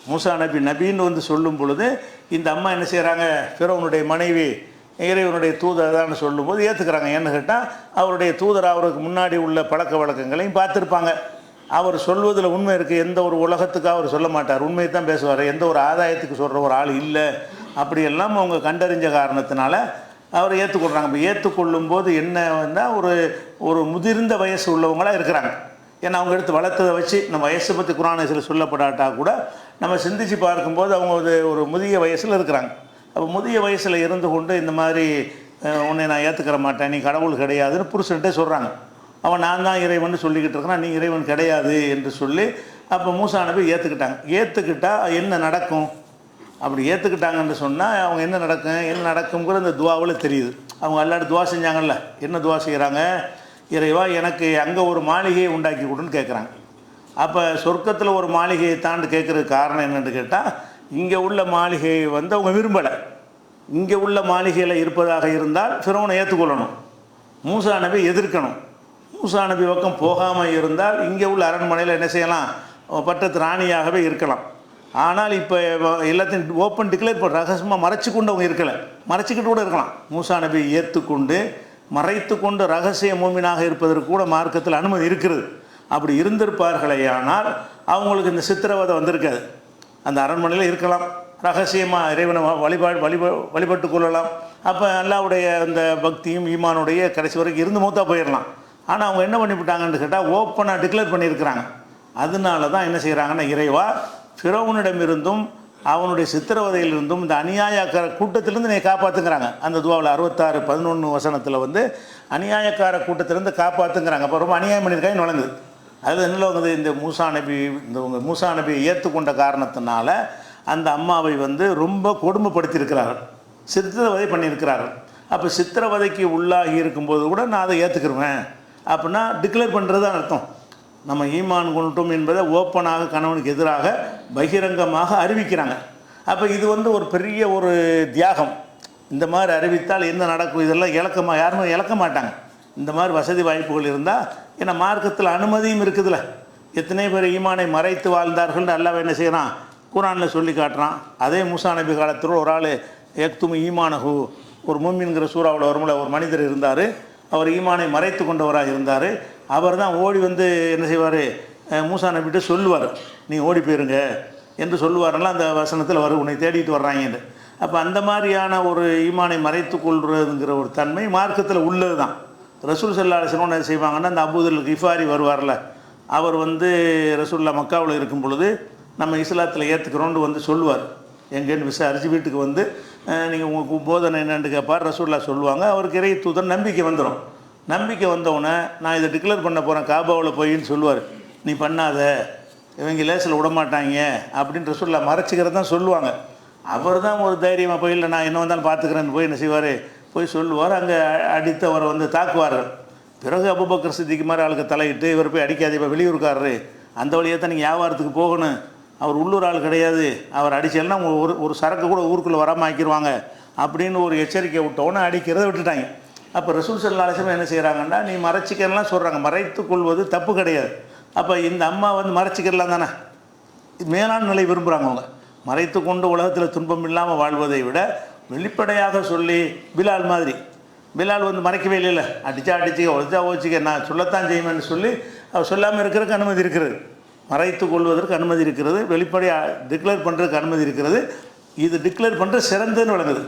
மூசா நபின்னு வந்து சொல்லும் பொழுது இந்த அம்மா என்ன செய்கிறாங்க, ஃபிரௌனுடைய மனைவி இறைவனுடைய தூதரான்னு சொல்லும்போது ஏற்றுக்கிறாங்க. ஏன்னு கேட்டால் அவருடைய தூதர் அவருக்கு முன்னாடி உள்ள பழக்க வழக்கங்களையும் பார்த்துருப்பாங்க. அவர் சொல்வதில் உண்மை இருக்குது, எந்த ஒரு உலகத்துக்காக அவர் சொல்ல மாட்டார், உண்மையை தான் பேசுவார், எந்த ஒரு ஆதாயத்துக்கு சொல்கிற ஒரு ஆள் இல்லை. அப்படியெல்லாம் அவங்க கண்டறிஞ்ச காரணத்தினால அவர் ஏற்றுக்கொள்கிறாங்க. இப்போ ஏற்றுக்கொள்ளும் போது என்ன வந்தால் ஒரு முதிர்ந்த வயசு உள்ளவங்களாக இருக்கிறாங்க. ஏன்னா அவங்க எடுத்து வளர்த்ததை வச்சு நம்ம வயசை பற்றி குரானில் சொல்லப்படாட்டா கூட நம்ம சிந்திச்சு பார்க்கும்போது அவங்க ஒரு முதிய வயசில் இருக்கிறாங்க. அப்போ முதிய வயசில் இருந்து கொண்டு இந்த மாதிரி உன்னை நான் ஏற்றுக்கிற மாட்டேன், நீ கடவுள் கிடையாதுன்னு புருஷன்ட்டே சொல்கிறாங்க. அவன் நான் தான் இறைவன் சொல்லிக்கிட்டு இருக்கிறான், நீ இறைவன் கிடையாது என்று சொல்லி அப்போ மூசா நபி ஏற்றுக்கிட்டாங்க. ஏற்றுக்கிட்டால் என்ன நடக்கும், அப்படி ஏற்றுக்கிட்டாங்கன்னு சொன்னால் அவங்க என்ன நடக்குங்கிற இந்த துவாவில் தெரியுது. அவங்க எல்லாரும் துவா செஞ்சாங்கல்ல, என்ன துவா செய்கிறாங்க? இறைவா எனக்கு அங்கே ஒரு மாளிகையை உண்டாக்கி கொடுன்னு கேட்குறாங்க. அப்போ சொர்க்கத்தில் ஒரு மாளிகையை தாண்டு கேட்குறதுக்கு காரணம் என்னென்னு கேட்டால், இங்கே உள்ள மாளிகையை வந்து அவங்க விரும்பலை. இங்கே உள்ள மாளிகையில் இருப்பதாக இருந்தால் ஃபிரௌனை ஏற்றுக்கொள்ளணும், மூசா நபி எதிர்க்கணும். மூசா நபி பக்கம் போகாமல் இருந்தால் இங்கே உள்ள அரண்மனையில் என்ன செய்யலாம், பட்டத்து ராணியாகவே இருக்கலாம். ஆனால் இப்போ எல்லாத்தையும் ஓப்பன் டிக்ளேர் பண்ண ரகசியமாக மறைச்சி கொண்டு அவங்க இருக்கலை, மறைச்சிக்கிட்டு கூட இருக்கலாம். மூசா நபி ஏற்றுக்கொண்டு மறைத்து கொண்டு ரகசிய மூமினாக இருப்பதற்கு கூட மார்க்கத்தில் அனுமதி இருக்கிறது. அப்படி இருந்திருப்பார்களே ஆனால் அவங்களுக்கு இந்த சித்திரவதை வந்திருக்காது. அந்த அரண்மனையில் இருக்கலாம், ரகசியமாக இறைவனை வழிபட்டு கொள்ளலாம். அப்போ அல்லாவுடைய அந்த பக்தியும் ஈமானுடைய கடைசி வரைக்கும் இருந்து மூத்தா போயிடலாம். ஆனால் அவங்க என்ன பண்ணிவிட்டாங்கன்னு கேட்டால் ஓப்பனாக டிக்ளேர் பண்ணியிருக்கிறாங்க. அதனால தான் என்ன செய்கிறாங்கன்னா, இறைவா ஃபிரௌனிடமிருந்தும் அவனுடைய சித்திரவதையிலிருந்தும் இந்த அநியாயக்கார கூட்டத்திலேருந்து நீ காப்பாற்றுங்கிறாங்க. அந்த துவாவில் 66:11 வசனத்தில் வந்து அநியாயக்கார கூட்டத்திலேருந்து காப்பாற்றுங்கிறாங்க. அப்போ ரொம்ப அநியாயம் பண்ணியிருக்காங்க வழங்குது. அது என்ன வந்து இந்த மூசா நபியை ஏற்றுக்கொண்ட காரணத்தினால அந்த அம்மாவை வந்து ரொம்ப கொடுமைப்படுத்தியிருக்கிறார்கள், சித்திரவதை பண்ணியிருக்கிறார்கள். அப்போ சித்திரவதைக்கு உள்ளாகி இருக்கும்போது கூட நான் அதை ஏற்றுக்கிருவேன் அப்படின்னா டிக்ளேர் பண்ணுறது தான் அர்த்தம். நம்ம ஈமான் கொண்டோம் என்பதை ஓப்பனாக கணவனுக்கு எதிராக பகிரங்கமாக அறிவிக்கிறாங்க. அப்போ இது வந்து ஒரு பெரிய ஒரு தியாகம். இந்த மாதிரி அறிவித்தால் என்ன நடக்கும், இதெல்லாம் யாருமே இழக்க மாட்டாங்க. இந்த மாதிரி வசதி வாய்ப்புகள் இருந்தால், ஏன்னா மார்க்கத்தில் அனுமதியும் இருக்குதுல்ல. எத்தனை பேர் ஈமானை மறைத்து வாழ்ந்தார்கள் அல்லாஹ் என்ன செய்கிறான், குர்ஆனில் சொல்லி காட்டுறான். அதே மூசா நபி காலத்தில் ஒரு ஆள் எக்தும் ஈமானஹு, ஒரு மூமின்கிற சூறாவில் வரும்ல, ஒரு மனிதர் இருந்தார். அவர் ஈமானை மறைத்து கொண்டவராக இருந்தார். அவர் தான் ஓடி வந்து என்ன செய்வார், மூசா நபிகிட்ட சொல்லுவார், நீ ஓடி போயிருங்க என்று சொல்லுவாரெல்லாம் அந்த வசனத்தில் வரும், உன்னை தேடிட்டு வர்றாங்கன்னு. அப்போ அந்த மாதிரியான ஒரு ஈமானை மறைத்து கொள்றதுங்கிற ஒரு தன்மை மார்க்கத்தில் உள்ளது தான். ரசூல் ஸல்லல்லாஹு அலைஹி வஸல்லம் என்ன செய்வாங்கன்னா, அந்த அபூதர் கிஃபாரி வருவார்ல, அவர் வந்து ரசூலுல்லாஹ் மக்காவில் இருக்கும் பொழுது நம்ம இஸ்லாத்தில் ஏற்றுக்கிறோன்னு வந்து சொல்லுவார். எங்கேன்னு விசாரித்து வீட்டுக்கு வந்து நீங்கள் உங்களுக்கு போதனை என்னென்னு கேட்பார். ரசூலுல்லாஹ் சொல்லுவாங்க. அவருக்கு இறை தூதர் நம்பிக்கை வந்துடும். நம்பிக்கை வந்தவுடனே நான் இதை டிக்ளேர் பண்ண போகிறேன் காபாவில் போயின்னு சொல்லுவார். நீ பண்ணாத, இவங்க லேசில் விடமாட்டாங்க அப்படின்னு ரசூலுல்லாஹ் மறைச்சிக்கிறது தான் சொல்லுவாங்க. அவர் தான் ஒரு தைரியமாக போய், இல்லை நான் என்ன வந்தாலும் பார்த்துக்கிறேன்னு போய் என்ன செய்வார், போய் சொல்லுவார். அங்கே அடித்து அவரை வந்து தாக்குவார்கள். பிறகு அபூபக்கர் சித்திக்கு மாதிரி ஆளுக்கு தலையிட்டு, இவர் போய் அடிக்காதே, இப்போ வெளியூருக்காரரு, அந்த வழியாக தான் நீங்கள் வியாபாரத்துக்கு போகணும், அவர் உள்ளூர் ஆள் கிடையாது, அவர் அடிச்சேன்னா ஒரு சரக்கு கூட ஊருக்குள்ளே வராமல் ஆக்கிடுவாங்க அப்படின்னு ஒரு எச்சரிக்கை விட்டோன்னே அடிக்கிறத விட்டுட்டாங்க. அப்போ ரசூல் ஸல்லல்லாஹு அலைஹி வஸல்லம் என்ன செய்கிறாங்கன்னா, நீ மறைச்சிக்கலாம் சொல்கிறாங்க, மறைத்து கொள்வது தப்பு கிடையாது. அப்போ இந்த அம்மா வந்து மறைச்சிக்கலாம் தானே, மேலான நிலை விரும்புகிறாங்க. அவங்க மறைத்து கொண்டு உலகத்தில் துன்பம் இல்லாமல் வாழ்வதை விட வெளிப்படையாக சொல்லி, பிலால் மாதிரி, பிலால் வந்து மறைக்கவே இல்லை, அடித்து ஒழிச்சா ஓச்சிக்க நான் சொல்லத்தான் செய்வேன்னு சொல்லி அவர் சொல்லாமல் இருக்கிறதுக்கு அனுமதி இருக்கிறது, மறைத்து கொள்வதற்கு அனுமதி இருக்கிறது, வெளிப்படையாக டிக்ளேர் பண்ணுறதுக்கு அனுமதி இருக்கிறது. இது டிக்ளேர் பண்ணுற சிறந்ததுன்னு வழங்குது.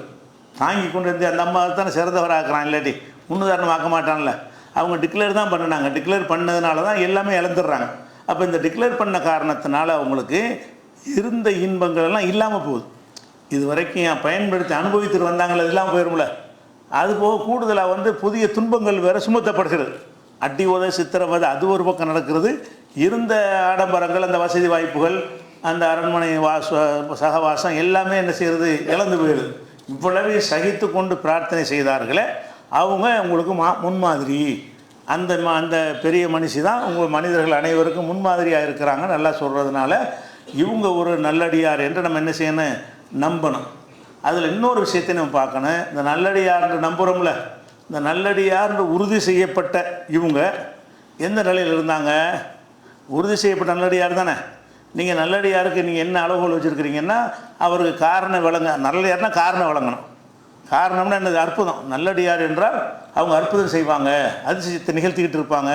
தாங்கி கொண்டு வந்து அந்த அம்மா தானே சிறந்தவராக்குறான், இல்லாட்டி முன்னுதாரணம் ஆக்க மாட்டான்ல. அவங்க டிக்ளேர் தான் பண்ணினாங்க. டிக்ளேர் பண்ணதுனால தான் எல்லாமே இழந்துடுறாங்க. அப்போ இந்த டிக்ளேர் பண்ண காரணத்தினால அவங்களுக்கு இருந்த இன்பங்கள் எல்லாம் இல்லாமல் போகுது. இது வரைக்கும் பயன்படுத்தி அனுபவித்துட்டு வந்தாங்களே, அது இல்லாமல் போயிடும்ல. அதுபோக கூடுதலாக வந்து புதிய துன்பங்கள் வேறு சுமத்தப்படுகிறது. அடி உதை சித்திரவதை அது ஒரு பக்கம் நடக்கிறது. இருந்த ஆடம்பரங்கள், அந்த வசதி வாய்ப்புகள், அந்த அரண்மனை சகவாசம் எல்லாமே என்ன செய்கிறது, இழந்து போயிடுது. இவ்வளவு சகித்து கொண்டு பிரார்த்தனை செய்தார்களே அவங்க உங்களுக்கு முன்மாதிரி. அந்த பெரிய மனுஷி தான் உங்கள் மனிதர்கள் அனைவருக்கும் முன்மாதிரியாக இருக்கிறாங்க நல்லா சொல்கிறதுனால இவங்க ஒரு நல்லடியார் என்று நம்ம என்ன செய்யணும், நம்பணும். அதில் இன்னொரு விஷயத்தை நம்ம பார்க்கணும். இந்த நல்லடியார்னு நம்புகிறோம்ல, இந்த நல்லடியார்னு உறுதி செய்யப்பட்ட இவங்க எந்த நிலையில் இருந்தாங்க, உறுதி செய்யப்பட்ட நல்லடியார் தானே. நீங்கள் நல்லடியாருக்கு நீங்கள் என்ன அளவுகள் வச்சுருக்கிறீங்கன்னா, அவருக்கு காரணம் விளங்க, நல்லடியார்னா காரணம் விளங்கணும். காரணம்னா என்னது, அற்புதம். நல்லடியார் என்றால் அவங்க அற்புதம் செய்வாங்க, அதிசயத்தை நிகழ்த்திக்கிட்டு இருப்பாங்க,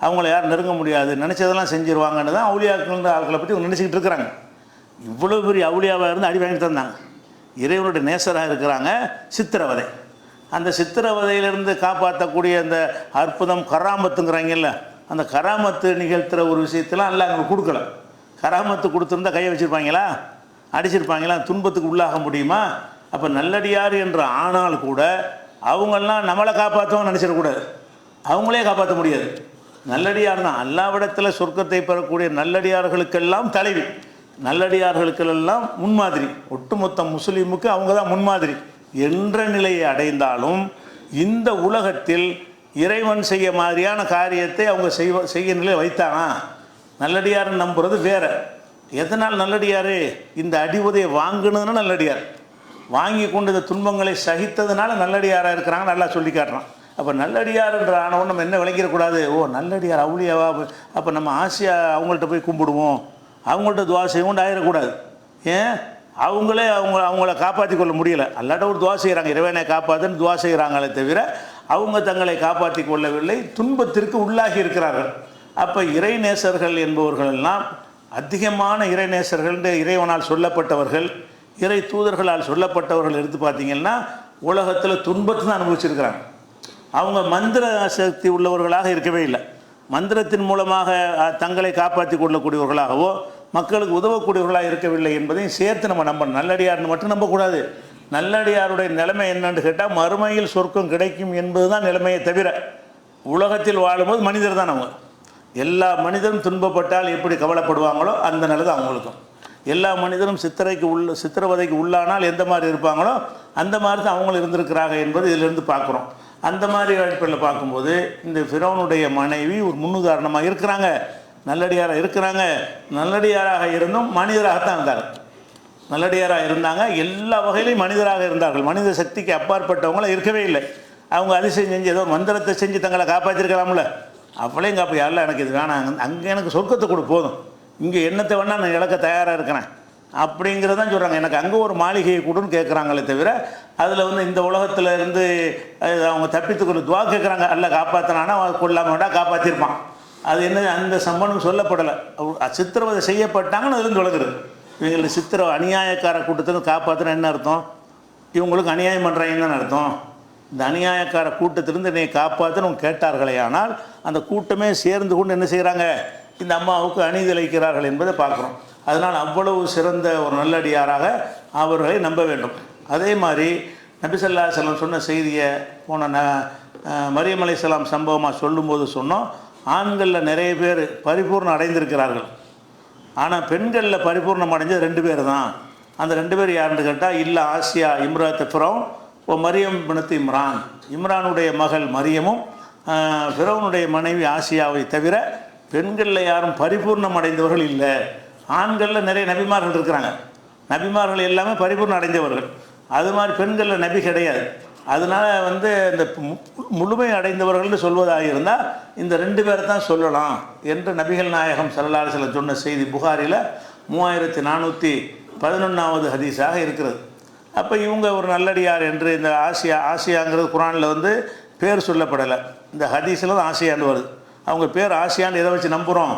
அவங்கள யாரும் நெருங்க முடியாது, நினச்சதெல்லாம் செஞ்சுருவாங்கன்னு தான் அவுளியாக்கள்ன்ற ஆட்களை பற்றி அவங்க நினச்சிக்கிட்டு இருக்கிறாங்க. இவ்வளோ பெரிய அவுளியாவாக இருந்து அடி வாங்கி தந்தாங்க. இறைவனுடைய நேசராக இருக்கிறாங்க. சித்திரவதை, அந்த சித்திரவதையிலிருந்து காப்பாற்றக்கூடிய அந்த அற்புதம் கராமத்துங்கிறாங்கல்ல, அந்த கராமத்து நிகழ்த்துகிற ஒரு விஷயத்தெல்லாம் எல்லாம் அங்கே கொடுக்கல. கராமத்து கொடுத்துருந்தா கையை வச்சுருப்பாங்களா, அடிச்சிருப்பாங்களா, துன்பத்துக்கு உள்ளாக முடியுமா? அப்போ நல்லடியார் என்று ஆனால் கூட அவங்கெல்லாம் நம்மளை காப்பாற்றுவோம்னு நினச்சிடக்கூடாது, அவங்களே காப்பாற்ற முடியாது. நல்லடியார் தான் அல்லாவிடத்தில் சொர்க்கத்தை பெறக்கூடிய நல்லடியார்களுக்கெல்லாம் தலைவி, நல்லடியார்களுக்கெல்லாம் முன்மாதிரி. ஒட்டுமொத்த முஸ்லீமுக்கு அவங்க தான் முன்மாதிரி என்ற நிலையை அடைந்தாலும் இந்த உலகத்தில் இறைவன் செய்ய மாதிரியான காரியத்தை அவங்க செய்ய நிலை வைத்தானா? நல்லடியார்னு நம்புறது வேற. எதனால் நல்லடியார்? இந்த அடிவுதையை வாங்கினதுன்னா நல்லடியார், வாங்கி கொண்டு இந்த துன்பங்களை சகித்ததுனால நல்லடியாராக இருக்கிறாங்க, நல்லா சொல்லி காட்டுறான். அப்போ நல்லடியார்ன்ற ஆனவன் நம்ம என்ன விளங்கிடக்கூடாது, ஓ நல்லடியார் அவுளியாவா, அப்போ நம்ம ஆசையாக அவங்கள்ட்ட போய் கும்பிடுவோம், அவங்கள்ட்ட துவா செய்வோம் ஆயிடக்கூடாது. ஏன்? அவங்கள காப்பாற்றி கொள்ள முடியலை, அல்லாட்ட ஒரு துவா செய்கிறாங்க, இறைவனை காப்பாற்றுன்னு துவா செய்கிறாங்களே தவிர அவங்க தங்களை காப்பாற்றி கொள்ளவில்லை, துன்பத்திற்கு உள்ளாகி இருக்கிறார்கள். அப்போ இறைநேசர்கள் என்பவர்கள் எல்லாம் அதிகமான இறைநேசர்கள், இறைவனால் சொல்லப்பட்டவர்கள், இறை தூதர்களால் சொல்லப்பட்டவர்கள் எடுத்து பார்த்தீங்கன்னா உலகத்தில் துன்பத்தை தான் அனுபவிச்சிருக்கிறாங்க. அவங்க மந்திர சக்தி உள்ளவர்களாக இருக்கவே இல்லை, மந்திரத்தின் மூலமாக தங்களை காப்பாற்றி கொள்ளக்கூடியவர்களாகவோ மக்களுக்கு உதவக்கூடியவர்களாக இருக்கவில்லை என்பதையும் சேர்த்து நம்ம நம்பணும். நல்லடியார்னு மட்டும் நம்பக்கூடாது. நல்லடியாருடைய நிலைமை என்னன்னு கேட்டால் மறுமையில் சொர்க்கம் கிடைக்கும் என்பது தான் நிலைமையை தவிர, உலகத்தில் வாழும்போது மனிதர் தான் அவங்க. எல்லா மனிதரும் துன்பப்பட்டால் எப்படி கவலைப்படுவாங்களோ அந்த நிலை தான் அவங்களுக்கும். எல்லா மனிதரும் சித்திரவதைக்கு உள்ளானால் எந்த மாதிரி இருப்பாங்களோ அந்த மாதிரி தான் அவங்களும் இருந்திருக்கிறாங்க என்பது இதிலிருந்து பார்க்குறோம். அந்த மாதிரி அடிப்படையில் பார்க்கும்போது இந்த ஃபிரௌனுடைய மனைவி ஒரு முன்னுதாரணமாக இருக்கிறாங்க, நல்லடியாராக இருக்கிறாங்க. நல்லடியாராக இருந்தும் மனிதராகத்தான் இருந்தாங்க, நல்லடியாராக இருந்தாங்க, எல்லா வகையிலையும் மனிதராக இருந்தார்கள். மனித சக்திக்கு அப்பாற்பட்டவங்களும் இருக்கவே இல்லை. அவங்க அதிசயம் செஞ்சு ஏதோ மந்திரத்தை செஞ்சு தங்களை காப்பாற்றிருக்கலாம்ல, அவளையும் காப்பா, யாரில் எனக்கு இது வேணாம், அங்கே எனக்கு சொர்க்கத்தை கொடு போதும், இங்கே என்னத்தை வேணால் நான் இழக்க தயாராக இருக்கிறேன் அப்படிங்கிறதான் சொல்கிறாங்க. எனக்கு அங்கே ஒரு மாளிகையை கொடுன்னு கேட்குறாங்களே தவிர அதில் இந்த உலகத்தில் இருந்து அவங்க தப்பித்துக்கொண்டு துவா கேட்குறாங்க, அல்ல காப்பாற்றினானா கொள்ளாம வேண்டாம் காப்பாற்றிருப்பான். அது என்ன, அந்த சம்பவம் சொல்லப்படலை. சித்திரவதை செய்யப்பட்டாங்கன்னு அதுலேருந்து விளக்குறது. இவங்களுக்கு அநியாயக்கார கூட்டத்திலேருந்து காப்பாற்றினா என்ன அர்த்தம்? இவங்களுக்கு அநியாயம் பண்ணுறாங்கன்னு அர்த்தம். இந்த அநியாயக்கார கூட்டத்திலிருந்து என்னை காப்பாற்றுன்னு கேட்டார்களே, ஆனால் அந்த கூட்டமே சேர்ந்து கொண்டு என்ன செய்கிறாங்க, இந்த அம்மாவுக்கு அநீதிழைக்கிறார்கள் என்பதை பார்க்குறோம். அதனால் அவ்வளவு சிறந்த ஒரு நல்லடியாராக அவர்களை நம்ப வேண்டும். அதே மாதிரி நபி ஸல்லல்லாஹு அலைஹி வஸல்லம் சொன்ன செய்தியை போன மரியம் அலைஹிஸ்ஸலாம் சம்பவமாக சொல்லும்போது சொன்னோம், ஆண்களில் நிறைய பேர் பரிபூர்ணம் அடைந்திருக்கிறார்கள், ஆனால் பெண்களில் பரிபூர்ணம் அடைஞ்சது 2 பேர் தான். அந்த 2 பேர் யாருன்னு கேட்டால், இல்லை ஆசியா இம்ராத் ஃபிரௌன் ஓ மரியம் பினத் இம்ரான், இம்ரானுடைய மகள் மரியமும் ஃபிரௌனுடைய மனைவி ஆசியாவை தவிர பெண்களில் யாரும் பரிபூர்ணம் அடைந்தவர்கள் இல்லை. ஆண்களில் நிறைய நபிமார்கள் இருக்கிறாங்க, நபிமார்கள் எல்லாமே பரிபூர்ணம் அடைந்தவர்கள். அது மாதிரி பெண்களில் நபி கிடையாது. அதனால் இந்த முழுமை அடைந்தவர்கள்னு சொல்வதாக இருந்தால் இந்த 2 பேரை தான் சொல்லலாம் என்று நபிகள் நாயகம் ஸல்லல்லாஹு அலைஹி வஸல்லம் சொன்ன செய்தி புகாரில் 3411வது ஹதீஸாக இருக்கிறது. அப்போ இவங்க ஒரு நல்லடியார் என்று இந்த ஆசியாங்கிறது குரானில் பேர் சொல்லப்படலை, இந்த ஹதீஸில் தான் ஆசியான்னு வருது. அவங்க பேர் ஆசியான்னு எதை வச்சு நம்புகிறோம்?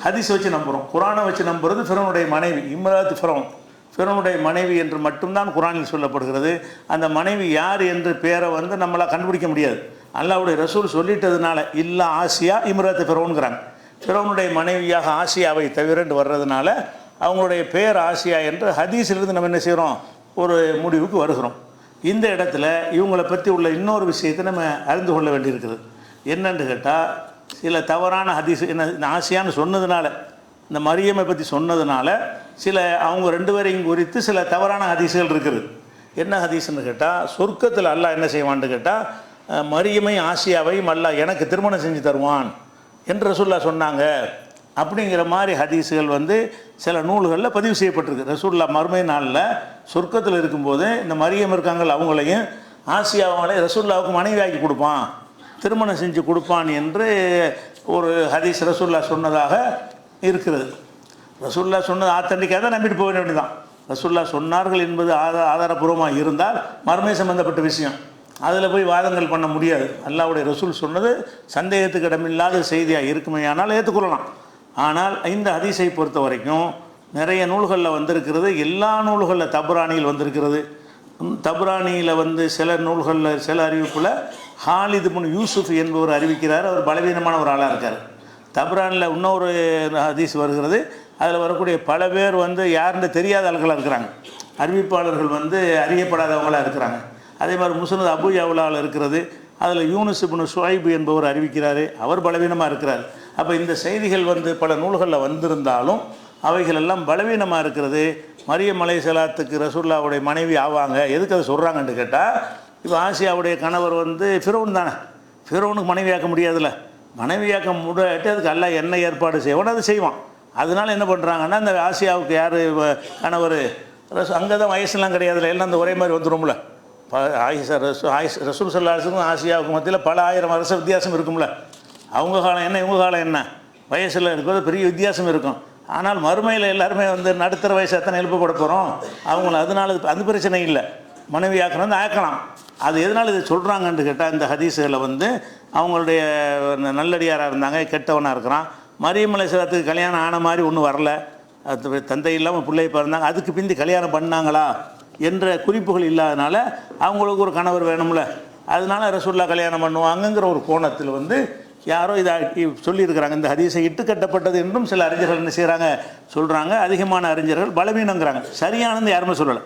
ஹதீஸ் வச்சு நம்புகிறோம். குரானை வச்சு நம்புறது ஃபிரௌனுடைய மனைவி இம்ராத் ஃபிரௌன், ஃபிரௌனுடைய மனைவி என்று மட்டும்தான் குரானில் சொல்லப்படுகிறது. அந்த மனைவி யார் என்று பேரை நம்மளால் கண்டுபிடிக்க முடியாது. அல்லாஹ்வுடைய ரசூல் சொல்லிட்டதுனால இல்லா ஆசியா இம்ராத் ஃபிரௌன்கிறாங்க. ஃபிரௌனுடைய மனைவியாக ஆசியாவை தவிரண்டு வர்றதுனால அவங்களுடைய பேர் ஆசியா என்று ஹதீஸிலிருந்து நம்ம என்ன செய்கிறோம், ஒரு முடிவுக்கு வருகிறோம். இந்த இடத்துல இவங்களை பற்றி உள்ள இன்னொரு விஷயத்தை நம்ம அறிந்து கொள்ள வேண்டியிருக்குது. என்னன்னு கேட்டால், சில தவறான ஹதீஸ் என்ன ஆசியான்னு சொன்னதுனால, இந்த மரியமை பற்றி சொன்னதுனால சில அவங்க 2 பேரையும் குறித்து சில தவறான ஹதீஸுகள் இருக்குது. என்ன ஹதீஸ்ன்னு கேட்டால், சொர்க்கத்தில் அல்லாஹ் என்ன செய்வான்னு கேட்டால், மரியமை ஆசியாவையும் அல்லாஹ் எனக்கு திருமணம் செஞ்சு தருவான் என்று ரசூலுல்லாஹ் சொன்னாங்க அப்படிங்கிற மாதிரி ஹதீஸுகள் சில நூல்களில் பதிவு செய்யப்பட்டிருக்கு. ரசூலுல்லாஹ் மறுமை நாளில் சொர்க்கத்தில் இருக்கும்போது இந்த மரியம் இருக்காங்கள் அவங்களையும் ஆசியாவங்களையும் ரசூலுல்லாஹ்வுக்கு மனைவியாக்கி கொடுப்பான், திருமணம் செஞ்சு கொடுப்பான் என்று ஒரு ஹதீஸ் ரசூலுல்லாஹ் சொன்னதாக இருக்கிறது. ரசூலுல்லாஹ் சொன்னது ஆத்தன்டிக்காக தான் நம்பிட்டு போக வேண்டியதான். ரசூலுல்லாஹ் சொன்னார்கள் என்பது ஆதாரபூர்வமாக இருந்தால் மறுமை சம்பந்தப்பட்ட விஷயம், அதில் போய் வாதங்கள் பண்ண முடியாது. அல்லாஹ்வுடைய ரசூல் சொன்னது சந்தேகத்துக்கு இடமில்லாத செய்தியாக இருக்குமேயானால் ஏற்றுக்கொள்ளலாம். ஆனால் இந்த ஹதீஸை பொறுத்த வரைக்கும் நிறைய நூல்களில் வந்திருக்கிறது, எல்லா நூல்களில் தப்ரானியில் வந்திருக்கிறது. தப்ரானியில் சில நூல்களில் சில அறிவிப்பில் ஹாலித் இப்னு யூசுஃப் என்பவர் அறிவிக்கிறார், அவர் பலவீனமான ஒரு ஆளாக இருக்கார். தப்ரானில் இன்னொரு ஹதீஸ் வருகிறது, அதில் வரக்கூடிய பல பேர் யாருன்னு தெரியாத ஆள்களாக இருக்கிறாங்க, அறிவிப்பாளர்கள் அறியப்படாதவங்களாக இருக்கிறாங்க. அதே மாதிரி முஸ்னத் அபு யவ்லாவில் இருக்கிறது, அதில் யூனுஸ் இப்னு ஷுஐப் என்பவர் அறிவிக்கிறார், அவர் பலவீனமாக இருக்கிறார். அப்போ இந்த செய்திகள் பல நூல்களில் வந்திருந்தாலும் அவைகள் எல்லாம் பலவீனமாக இருக்கிறது. மரியம் அலைஹிஸ்ஸலாத்துக்கு ரசூலுல்லாஹ்வுடைய மனைவி ஆவாங்க, எதுக்கு அதை சொல்கிறாங்கன்னு கேட்டால், இப்போ ஆசியாவுடைய கணவர் வந்து ஃபிரௌன் தானே, ஃபிரௌனுக்கு மனைவியாக்க முடியாதுல்ல, மனைவியாக்க முடியாட்டு அதுக்கு எல்லாம் என்ன ஏற்பாடு செய்வானோ அதை செய்வான். அதனால என்ன பண்ணுறாங்கன்னா அந்த ஆசியாவுக்கு யார் கணவர் அங்கே தான் வயசுலாம் கிடையாதுல்ல, எல்லாம் அந்த ஒரே மாதிரி வந்துடும்ல. ரசூல் ஸல்லல்லாஹு அலைஹி வஸல்லம் ஆசியாவுக்கு மத்தியில் பல ஆயிரம் வருஷ வித்தியாசம் இருக்கும்ல. அவங்க காலம் என்ன இவங்க காலம் என்ன வயசில் இருக்கிறது பெரிய வித்தியாசம் இருக்கும். ஆனால் மறுமையில் எல்லாருமே வந்து நடுத்தர வயசு எத்தனை எழுப்பப்பட போகிறோம் அவங்கள, அதனால அந்த பிரச்சனை இல்லை. மனைவி ஆக்கணும் ஆக்கலாம். அது எதனால் இதை சொல்கிறாங்கன்னு கேட்டால் இந்த ஹதீஸுகளை வந்து அவங்களுடைய நல்லடியாராக இருந்தாங்க, கெட்டவனாக இருக்கிறான். மரியம் அலைஹிஸ்ஸலாத்துக்கு கல்யாணம் ஆன மாதிரி ஒன்றும் வரல, அது தந்தை இல்லாமல் பிள்ளை பிறந்தாங்க, அதுக்கு பிந்தி கல்யாணம் பண்ணாங்களா என்ற குறிப்புகள் இல்லாதனால அவங்களுக்கு ஒரு கணவர் வேணும்ல, அதனால ரசூலுல்லாஹ் கல்யாணம் பண்ணுவாங்கங்கிற ஒரு கோணத்தில் வந்து யாரோ இதை சொல்லியிருக்கிறாங்க. இந்த ஹதீஸை இட்டுக்கட்டப்பட்டது என்றும் சில அறிஞர்கள் என்ன செய்கிறாங்க சொல்கிறாங்க. அதிகமான அறிஞர்கள் பலவீனங்கிறாங்க, சரியானது யாருமே சொல்லலை.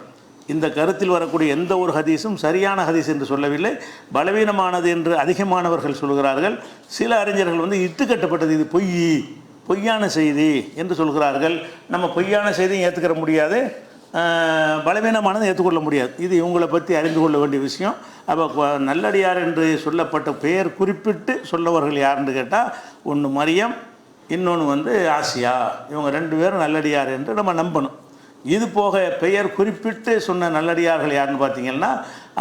இந்த கருத்தில் வரக்கூடிய எந்த ஒரு ஹதீஸும் சரியான ஹதீஸ் என்று சொல்லவில்லை, பலவீனமானது என்று அதிகமானவர்கள் சொல்கிறார்கள். சில அறிஞர்கள் வந்து இட்டுக்கட்டப்பட்டது, இது பொய்யான செய்தி என்று சொல்கிறார்கள். நம்ம பொய்யான செய்தியும் ஏற்றுக்கிற முடியாது, பலவீனமானதை ஏற்றுக்கொள்ள முடியாது. இது இவங்களை பற்றி அறிந்து கொள்ள வேண்டிய விஷயம். அப்போ நல்லடியார் என்று சொல்லப்பட்ட பெயர் குறிப்பிட்டு சொல்லவர்கள் யாருன்னு கேட்டால் ஒன்று மரியம், இன்னொன்று வந்து ஆசியா. இவங்க ரெண்டு பேரும் நல்லடியார் என்று நம்ம நம்பணும். இது போக பெயர் குறிப்பிட்டு சொன்ன நல்லடியார்கள் யாருன்னு பார்த்தீங்கன்னா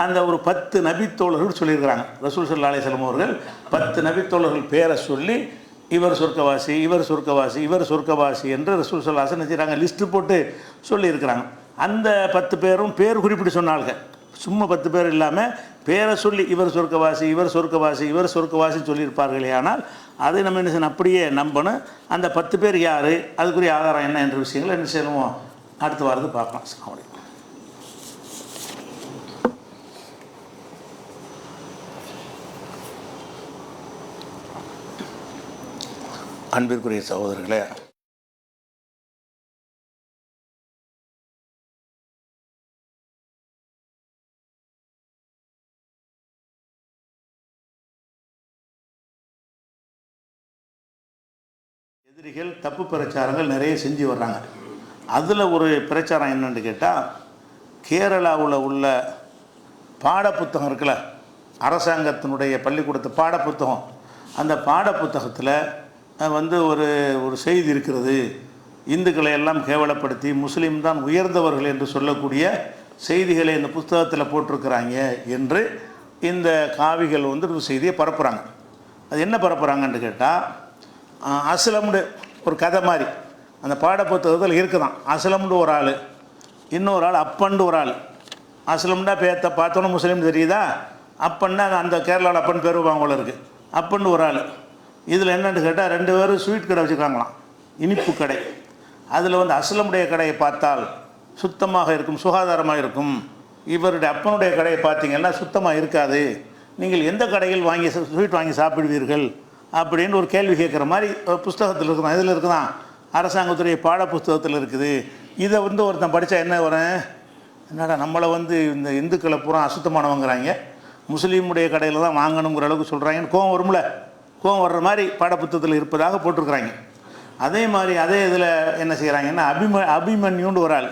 அந்த ஒரு 10 நபித்தோழர்கள் சொல்லியிருக்கிறாங்க. ரசூல் ஸல்லல்லாஹு அலைஹி வஸல்லம் அவர்கள் 10 நபித்தோழர்கள் பேரை சொல்லி இவர் சொர்க்கவாசி, இவர் சொர்க்கவாசி, இவர் சொர்க்கவாசி என்று ரசூல் ஸல்லல்லாஹு அலைஹி வஸல்லம் நினைச்சாங்க, லிஸ்ட்டு போட்டு சொல்லியிருக்கிறாங்க. அந்த 10 பேரும் பேர் குறிப்பிட்டு சொன்னாங்க, சும்மா 10 பேர் இல்லாமல் பேரை சொல்லி இவர் சொர்க்கவாசி, இவர் சொர்க்கவாசி, இவர் சொர்க்கவாசின்னு சொல்லியிருப்பார்களே. ஆனால் அதை நம்ம என்ன செய்யணும், அப்படியே நம்பணும். அந்த 10 பேர் யார், அதுக்குரிய ஆதாரம் என்ன என்ற விஷயங்களை என்ன செய்யணுமோ அடுத்த வாரத்து பார்க்கலாம். அஸ்ஸலாமு அலைக்கும். அன்பிற்குரிய சகோதரர்களே, எதிரிகள் தப்பு பிரச்சாரங்கள் நிறைய செஞ்சு வர்றாங்க. அதில் ஒரு பிரச்சாரம் என்னன்னு கேட்டால், கேரளாவில் உள்ள பாடப்புத்தகம் இருக்குல்ல, அரசாங்கத்தினுடைய பள்ளிக்கூடத்து பாடப்புத்தகம், அந்த பாடப்புத்தகத்தில் வந்து ஒரு செய்தி இருக்கிறது, இந்துக்களை எல்லாம் கேவலப்படுத்தி முஸ்லீம் தான் உயர்ந்தவர்கள் என்று சொல்லக்கூடிய செய்திகளை இந்த புத்தகத்தில் போட்டிருக்கிறாங்க என்று இந்த காவிகள் வந்து ஒரு செய்தியை பரப்புகிறாங்க. அது என்ன பரப்புகிறாங்கன்னு கேட்டால், அஸ்லம்னு ஒரு கதை மாதிரி அந்த பாடப்புத்தகத்தில் இருக்குதான். அஸ்லம்னு ஒரு ஆள், இன்னொரு ஆள் அப்பன்னு ஒரு ஆள். அஸ்லம்னா பேத்த பார்த்தோன்னே முஸ்லீம் தெரியுதா, அப்பன்னா அந்த கேரளாவில் அப்பன் பேர் வாங்கல இருக்குது, அப்பன்னு ஒரு ஆள். இதில் என்னென்னு கேட்டால் 2 பேரும் ஸ்வீட் கடை வச்சுருக்காங்களாம், இனிப்பு கடை. அதில் வந்து அஸ்லமுடைய கடையை பார்த்தால் சுத்தமாக இருக்கும், சுகாதாரமாக இருக்கும். இவருடைய அப்பனுடைய கடையை பார்த்தீங்கன்னா சுத்தமாக இருக்காது, நீங்கள் எந்த கடையில் வாங்கி ஸ்வீட் வாங்கி சாப்பிடுவீர்கள் அப்படின்னு ஒரு கேள்வி கேட்குற மாதிரி புஸ்தகத்தில் இருக்குதான். இதில் இருக்குதான், அரசாங்கத்துடைய பாட புஸ்தகத்தில் இருக்குது. இதை வந்து ஒருத்தன் படித்தா என்ன வரும், என்னடா நம்மளை வந்து இந்த இந்துக்களை பூரா அசுத்தமானவங்கிறாங்க, முஸ்லீமுடைய கடையில் தான் வாங்கணுங்கிற அளவுக்கு சொல்கிறாங்கன்னு கோவம் வரும்ல. கோவம் வர்ற மாதிரி பாடப்புத்தகத்தில் இருப்பதாக போட்டிருக்கிறாங்க. அதே மாதிரி அதே இதில் என்ன செய்கிறாங்கன்னா அபிமன்யுன்னு ஒரு ஆள்,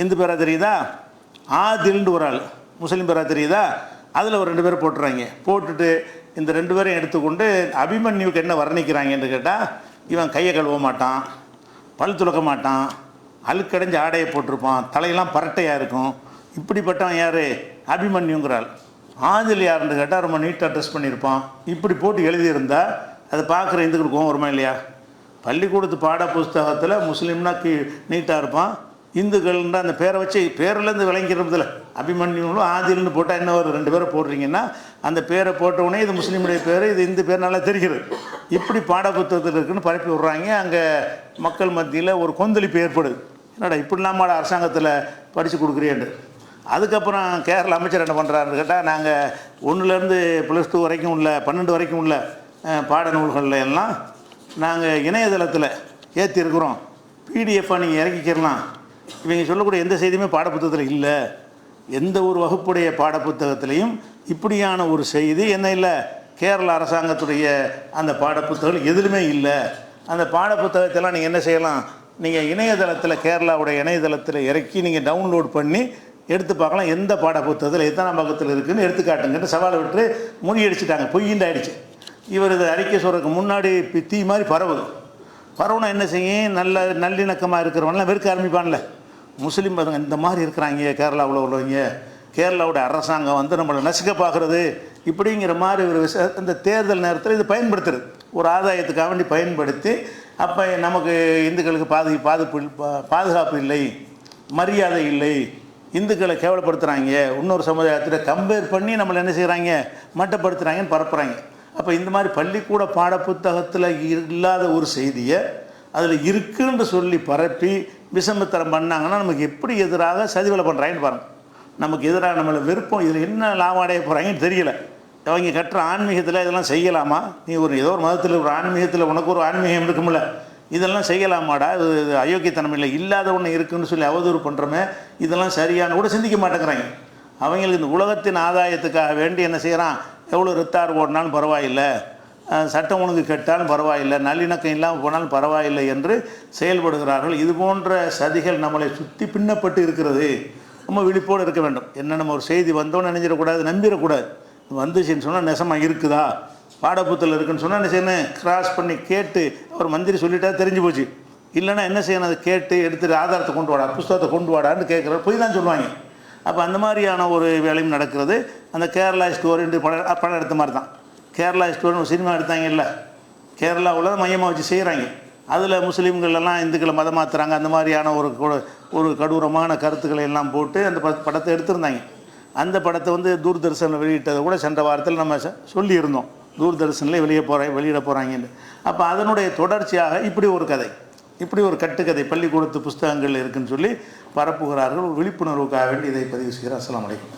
இந்து பேராக தெரியுதா, ஆதில்னு ஒரு ஆள் முஸ்லீம் பேராக தெரியுதா, அதில் ஒரு 2 பேர் போட்டுறாங்க. போட்டுட்டு இந்த 2 பேரையும் எடுத்துக்கொண்டு அபிமன்யுக்கு என்ன வர்ணிக்கிறாங்கன்னு கேட்டால், இவன் கையை கழுவ மாட்டான், பல் துலக்க மாட்டான், அழுக்கடைஞ்ச ஆடையை போட்டிருப்பான், தலையெல்லாம் பரட்டையாக இருக்கும், இப்படிப்பட்டவன் யார், அபிமன்யுங்கிறாள். ஆதில் யாருன்னு கேட்டால் ரொம்ப நீட்டாக ட்ரெஸ் பண்ணியிருப்பான். இப்படி போட்டு எழுதியிருந்தால் அதை பார்க்குற இந்துக்களுக்கும் வருமா இல்லையா? பள்ளிக்கூடத்து பாட புஸ்தகத்தில் முஸ்லீம்னா நீட்டாக இருப்பான், இந்துக்கள்ன்ற அந்த பேரை வச்சு பேரிலேருந்து விளங்கிறதுல அபிமன்யுங்களும் ஆதில்னு போட்டால் என்ன ஒரு 2 பேரை போடுறீங்கன்னா அந்த பேரை போட்டவுடனே இது முஸ்லீமுடைய பேர், இது இந்து பேர் நல்லா தெரிகிறது. இப்படி பாட புத்தகத்தில் இருக்குன்னு பரப்பி விட்றாங்க. அங்கே மக்கள் மத்தியில் ஒரு கொந்தளிப்பு ஏற்படுது, என்னடா இப்படிலாமாட அரசாங்கத்தில் படித்து கொடுக்குறேன்ட்டு. அதுக்கப்புறம் கேரள அமைச்சர் என்ன பண்ணுறாருன்னு கேட்டால், நாங்கள் 1லேருந்து +2 வரைக்கும் உள்ள 12 வரைக்கும் உள்ள பாடநூல்களில் எல்லாம் நாங்கள் இணையதளத்தில் ஏற்றிருக்கிறோம், பிடிஎஃபாக நீங்கள் இறக்கிக்கிறலாம். இவங்க சொல்லக்கூடிய எந்த செய்தியுமே பாடப்புத்தகத்தில் இல்லை. எந்த ஒரு வகுப்புடைய பாடப்புத்தகத்திலையும் இப்படியான ஒரு செய்தி என்ன இல்லை, கேரள அரசாங்கத்துடைய அந்த பாடப்புத்தகங்கள் எதுலுமே இல்லை. அந்த பாடப்புத்தகத்தெல்லாம் நீங்கள் என்ன செய்யலாம், நீங்கள் இணையதளத்தில் கேரளாவுடைய இணையதளத்தில் இறக்கி நீங்கள் டவுன்லோட் பண்ணி எடுத்து பார்க்கலாம் எந்த பாட புத்தகத்தில் எத்தனாம் பக்கத்தில் இருக்குதுன்னு எடுத்து காட்டுங்கன்னு சவாலை விட்டு முறியடிச்சிட்டாங்க. பொய்யின்டாயிடுச்சு. இவர் இதை அறிக்கை சொல்கிறதுக்கு முன்னாடி தீ மாதிரி பரவுது. பரவுனா என்ன செய்யும்? நல்லிணக்கமாக இருக்கிறவங்களாம் வெறுக்க ஆரம்பிப்பான்ல. முஸ்லீம் பசங்க இந்த மாதிரி இருக்கிறாங்க, கேரளாவில் உள்ளவங்க, கேரளாவோட அரசாங்கம் வந்து நம்மளை நசுக்க பார்க்குறது இப்படிங்கிற மாதிரி ஒரு இந்த தேர்தல் நேரத்தில் இது பயன்படுத்துறது ஒரு ஆதாயத்துக்காக வேண்டி பயன்படுத்தி, அப்போ நமக்கு இந்துக்களுக்கு பாதுகாப்பு இல்லை, மரியாதை இல்லை, இந்துக்களை கேவலப்படுத்துகிறாங்க, இன்னொரு சமுதாயத்தில் கம்பேர் பண்ணி நம்மளை என்ன செய்கிறாங்க, மட்டப்படுத்துகிறாங்கன்னு பரப்புகிறாங்க. அப்போ இந்த மாதிரி பள்ளிக்கூட பாட புத்தகத்தில் இல்லாத ஒரு செய்தியை அதில் இருக்குன்னு சொல்லி பரப்பி விஷமத்தரம் பண்ணாங்கன்னா நமக்கு எப்படி எதிராக சதிவலை பண்ணுறாங்கன்னு பாருங்கள். நமக்கு எதிராக நம்மளை விருப்பம் இதில் என்ன லாபம் அடைய போகிறாங்கன்னு தெரியல. அவங்க கட்டுற ஆன்மீகத்தில் இதெல்லாம் செய்யலாமா? நீ ஏதோ ஒரு மதத்தில் ஒரு ஆன்மீகத்தில் உனக்கு ஒரு ஆன்மீகம் இருக்கும்ல, இதெல்லாம் செய்யலாமாடா? இது அயோக்கியத்தனம் இல்லை, இல்லாத ஒன்று இருக்குன்னு சொல்லி அவதூறு பண்ணுறோமே, இதெல்லாம் சரியான கூட சிந்திக்க மாட்டேங்கிறாங்க. அவங்களுக்கு இந்த உலகத்தின் ஆதாயத்துக்காக வேண்டி என்ன செய்கிறான், எவ்வளோ ரித்தார் ஓடினாலும் பரவாயில்லை, சட்டம் ஒழுங்கு கெட்டாலும் பரவாயில்லை, நல்லிணக்கம் இல்லாமல் போனாலும் பரவாயில்லை என்று செயல்படுகிறார்கள். இது போன்ற சதிகள் நம்மளை சுற்றி பின்னப்பட்டு இருக்கிறது. நம்ம விழிப்போடு இருக்க வேண்டும். என்ன நம்ம ஒரு செய்தி வந்தோன்னு நினைஞ்சிடக்கூடாது, நம்பிடக்கூடாது. வந்துச்சுன்னு சொன்னால் நெசமாக இருக்குதா, பாடப்புத்தில் இருக்குன்னு சொன்னால் என்ன செய்யணும், கிராஸ் பண்ணி கேட்டு அவர் மந்திரி சொல்லிட்டா தெரிஞ்சு போச்சு. இல்லைன்னா என்ன செய்யணும், அதை கேட்டு எடுத்துகிட்டு ஆதாரத்தை கொண்டு வாடா, புஸ்தகத்தை கொண்டு வாடான்னு கேட்குற போய் தான் சொல்லுவாங்க. அப்போ அந்த மாதிரியான ஒரு வேலையும் நடக்கிறது. அந்த கேரளா ஸ்டோரின்னு படம் எடுத்த மாதிரி தான். கேரளா ஸ்டோரின்னு ஒரு சினிமா எடுத்தாங்கல்ல, கேரளாவில் மையமாக வச்சு செய்கிறாங்க. அதில் முஸ்லீம்களெல்லாம் இந்துக்களை மதம் மாற்றுறாங்க, அந்த மாதிரியான ஒரு கடூரமான கருத்துக்களை எல்லாம் போட்டு அந்த படத்தை எடுத்திருந்தாங்க. அந்த படத்தை வந்து தூர்தர்ஷனில் வெளியிட்டதை கூட சென்ற வாரத்தில் நம்ம சொல்லியிருந்தோம், தூர்தர்ஷனில் வெளியிட போகிறாங்கன்னு. அப்போ அதனுடைய தொடர்ச்சியாக இப்படி ஒரு கதை, இப்படி ஒரு கட்டுக்கதை பள்ளிக்கூடத்து புஸ்தகங்கள் இருக்குதுன்னு சொல்லி பரப்புகிறார்கள். விழிப்புணர்வுக்காக வேண்டி இதை பதிவு செய்கிறேன். அஸ்ஸலாமு அலைக்கும்.